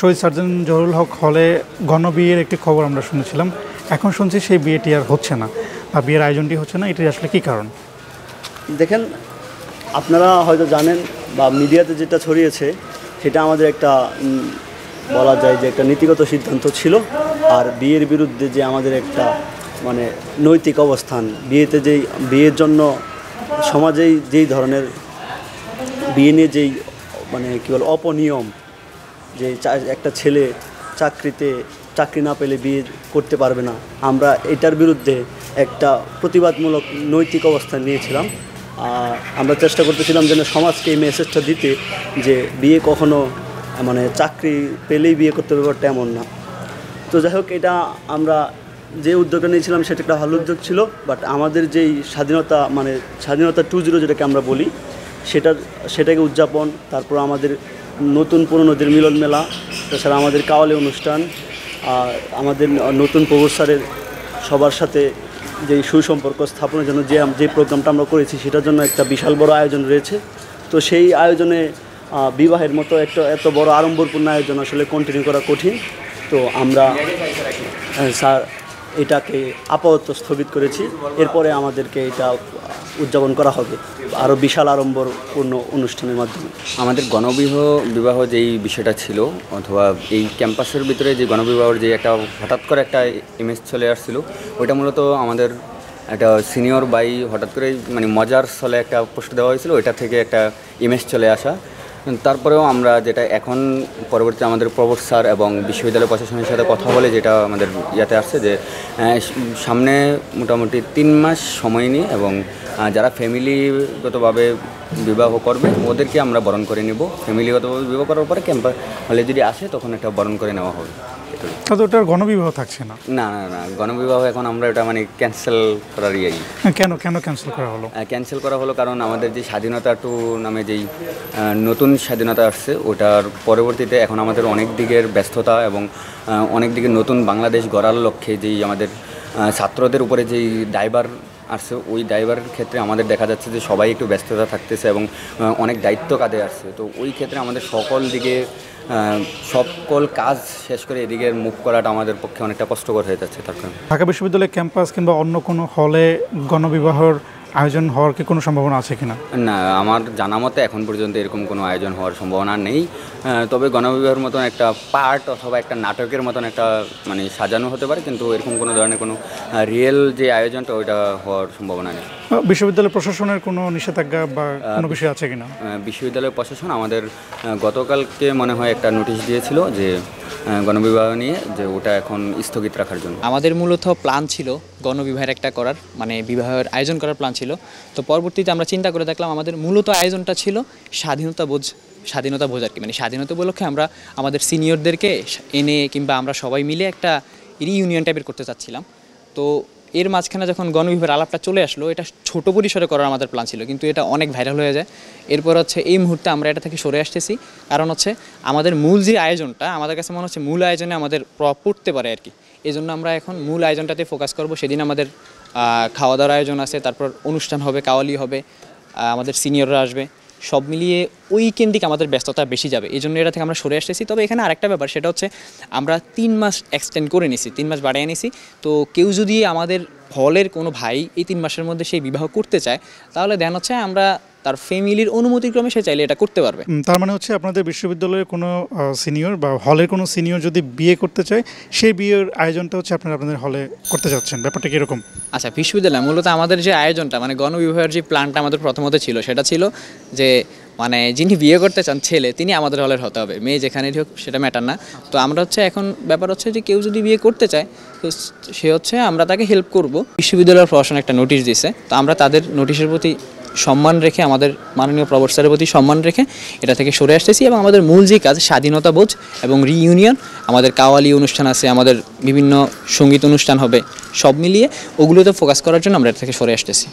শহীদ surgeon Zahurul হক হলে গণবিয়ের একটি খবর আমরা শুনেছিলাম, এখন শুনছি সেই বিয়েটি আর হচ্ছে না বা বিয়ের আয়োজনটি হচ্ছে না। এটি আসলে কী কারণ? দেখেন, আপনারা হয়তো জানেন বা মিডিয়াতে যেটা ছড়িয়েছে সেটা আমাদের একটা বলা যায় যে একটা নীতিগত সিদ্ধান্ত ছিল। আর বিয়ের বিরুদ্ধে যে আমাদের একটা মানে নৈতিক অবস্থান, বিয়ের জন্য সমাজেই যেই ধরনের বিয়ে নিয়ে যেই মানে কী বল অপনিয়ম, যে একটা ছেলে চাকরি না পেলে বিয়ে করতে পারবে না, আমরা এটার বিরুদ্ধে একটা প্রতিবাদমূলক নৈতিক অবস্থান নিয়েছিলাম। আমরা চেষ্টা করতেছিলাম যেন সমাজকে এই মেসেজটা দিতে যে বিয়ে কখনো মানে চাকরি পেলেই বিয়ে করতে ব্যাপারটা এমন না। তো যাই হোক, এটা আমরা যে উদ্যোগটা নিয়েছিলাম সেটা একটা ভালো উদ্যোগ ছিল। বাট আমাদের যেই স্বাধীনতা 2.0 যেটাকে আমরা বলি, সেটাকে উদযাপন, তারপর আমাদের নতুন পুরনোদের মিলন মেলা, তাছাড়া আমাদের কাওয়ালি অনুষ্ঠান, আমাদের নতুন প্রফেসরের সবার সাথে যেই সুসম্পর্ক স্থাপনের জন্য যে প্রোগ্রামটা আমরা করেছি সেটার জন্য একটা বিশাল বড় আয়োজন রয়েছে। তো সেই আয়োজনে বিবাহের মতো এত বড় আড়ম্বরপূর্ণ আয়োজন আসলে কন্টিনিউ করা কঠিন। তো আমরা স্যার এটাকে আপাতত স্থগিত করেছি। এরপরে আমাদেরকে এটা উদযাপন করা হবে আরও বিশাল আড়ম্বরপূর্ণ অনুষ্ঠানের মাধ্যমে। আমাদের গণবিবাহ যেই বিষয়টা ছিল, অথবা এই ক্যাম্পাসের ভিতরে যে গণবিবাহর যে একটা হঠাৎ করে একটা ইমেজ চলে আসছিল, ওইটা মূলত আমাদের একটা সিনিয়র বাই হঠাৎ করে মানে মজার ছলে একটা পোস্ট দেওয়া হয়েছিল, ওইটা থেকে একটা ইমেজ চলে আসা। তারপরেও আমরা যেটা এখন পরবর্তী আমাদের প্রভোস্ট স্যার এবং বিশ্ববিদ্যালয় প্রশাসনের সাথে কথা বলে যেটা আমাদের ইয়াতে আসছে যে সামনে মোটামুটি 3 মাস সময় নিয়ে এবং যারা ফ্যামিলিগতভাবে বিবাহ করবে ওদেরকে আমরা বরণ করে নেব। ফ্যামিলিগতভাবে বিবাহ করার পরে ক্যাম্পাস হলে যদি আসে তখন এটা বরণ করে নেওয়া হবে। তাহলে ওটার গণবিবাহ থাকছে না? না, গণবিবাহ এখন আমরা এটা মানে ক্যান্সেল করার কেন ক্যান্সেল করা হলো? ক্যান্সেল করা হলো কারণ আমাদের যে স্বাধীনতা 2 নামে যেই নতুন স্বাধীনতা আসছে, ওটার পরবর্তীতে এখন আমাদের অনেক দিকের ব্যস্ততা এবং অনেক দিকে নতুন বাংলাদেশ গড়ার লক্ষ্যে যেই আমাদের ছাত্রদের উপরে যেই দায়ভার আসছে, ওই দায়ভারের ক্ষেত্রে আমাদের দেখা যাচ্ছে যে সবাই একটু ব্যস্ততা থাকতেছে এবং অনেক দায়িত্ব কাঁধে আসছে। তো ওই ক্ষেত্রে আমাদের সকল কাজ শেষ করে এদিকে মুভ করাটা আমাদের পক্ষে অনেকটা কষ্টকর হয়ে যাচ্ছে। তার কারণে ঢাকা বিশ্ববিদ্যালয়ের ক্যাম্পাস কিংবা অন্য কোনো হলে গণবিবাহর আয়োজন হওয়ার কি কোনো সম্ভাবনা আছে কিনা? না, আমার জানা মতে এখন পর্যন্ত এরকম কোনো আয়োজন হওয়ার সম্ভাবনা নেই। তবে গণবিবাহের মতন একটা পার্ট অথবা একটা নাটকের মতন একটা মানে সাজানো হতে পারে, কিন্তু এরকম কোনো ধরনের কোনো রিয়েল যে আয়োজনটা ওইটা হওয়ার সম্ভাবনা নেই। বিশ্ববিদ্যালয় প্রশাসনের কোনো নিষেধাজ্ঞা বা কোনো বিষয় আছে কিনা? বিশ্ববিদ্যালয় প্রশাসন আমাদের গতকালকে মনে হয় একটা নোটিশ দিয়েছিল যে গণবিবাহ নিয়ে, যে ওটা এখন স্থগিত রাখার জন্য। আমাদের মূলত প্ল্যান ছিল গণবিবাহের একটা করার, মানে বিবাহের আয়োজন করার প্ল্যান ছিল। তো পরবর্তীতে আমরা চিন্তা করে দেখলাম আমাদের মূলত আয়োজনটা ছিল স্বাধীনতা বোঝ আর কি, মানে স্বাধীনতা উপলক্ষে আমরা আমাদের সিনিয়রদেরকে এনে কিংবা আমরা সবাই মিলে একটা রিইউনিয়ন টাইপের করতে চাচ্ছিলাম। তো এর মাঝখানে যখন গণবিবাহের আলাপটা চলে আসলো, এটা ছোট পরিসরে করার আমাদের প্ল্যান ছিল, কিন্তু এটা অনেক ভাইরাল হয়ে যায়। এরপর এই মুহূর্তে আমরা এটা থেকে সরে আসতেছি, কারণ আমাদের মূল যে আয়োজনটা আমাদের কাছে মনে হচ্ছে মূল আয়োজনে আমাদের পড়তে পারে আর কি। এই জন্য আমরা এখন মূল আয়োজনটাতে ফোকাস করব। সেদিন আমাদের খাওয়া দাওয়ার আয়োজন আছে, তারপর অনুষ্ঠান হবে, কাওয়ালি হবে, আমাদের সিনিয়ররা আসবে, সব মিলিয়ে ওই কেন্দ্রিক আমাদের ব্যস্ততা বেশি যাবে। এই জন্য এটা থেকে আমরা সরে আসতেছি। তবে এখানে আরেকটা ব্যাপার, সেটা আমরা 3 মাস এক্সটেন্ড করে নিছি, 3 মাস বাড়িয়ে নিছি। তো কেউ যদি আমাদের হলের কোনো ভাই এই 3 মাসের মধ্যে সেই বিবাহ করতে চায়, তাহলে আমরা তার ফ্যামিলির অনুমতিক্রমে সে চাইলে এটা করতে পারবে। তার মানে আপনাদের বিশ্ববিদ্যালয়ের কোনো সিনিয়র বা হলের কোনো সিনিয়র যদি বিয়ে করতে চায়, সেই বিয়ের আয়োজনটা আপনাদের হলে করতে যাচ্ছেন, ব্যাপারটা কি এরকম? আচ্ছা, বিশ্ববিদ্যালয় মূলত আমাদের যে আয়োজনটা মানে গণবিবাহের যে প্ল্যানটা আমাদের প্রথমত ছিল, সেটা ছিল যে মানে যিনি বিয়ে করতে চান ছেলে, তিনি আমাদের হলের হতে হবে, মেয়ে যেখানেই হোক সেটা ম্যাটার না। তো আমরা এখন ব্যাপার যে কেউ যদি বিয়ে করতে চায় তো সে আমরা তাকে হেল্প করব। বিশ্ববিদ্যালয়ের প্রশাসন একটা নোটিশ দিয়েছে, তো আমরা তাদের নোটিশের প্রতি সম্মান রেখে, আমাদের মাননীয় প্রভোস্ট স্যারের প্রতি সম্মান রেখে এটা থেকে সরে আসতেছি। এবং আমাদের মূল যে কাজ স্বাধীনতা বোঝ এবং রিইউনিয়ন, আমাদের কাওয়ালি অনুষ্ঠান আছে, আমাদের বিভিন্ন সঙ্গীত অনুষ্ঠান হবে, সব মিলিয়ে ওগুলোতে ফোকাস করার জন্য আমরা এটা থেকে সরে আসতেছি।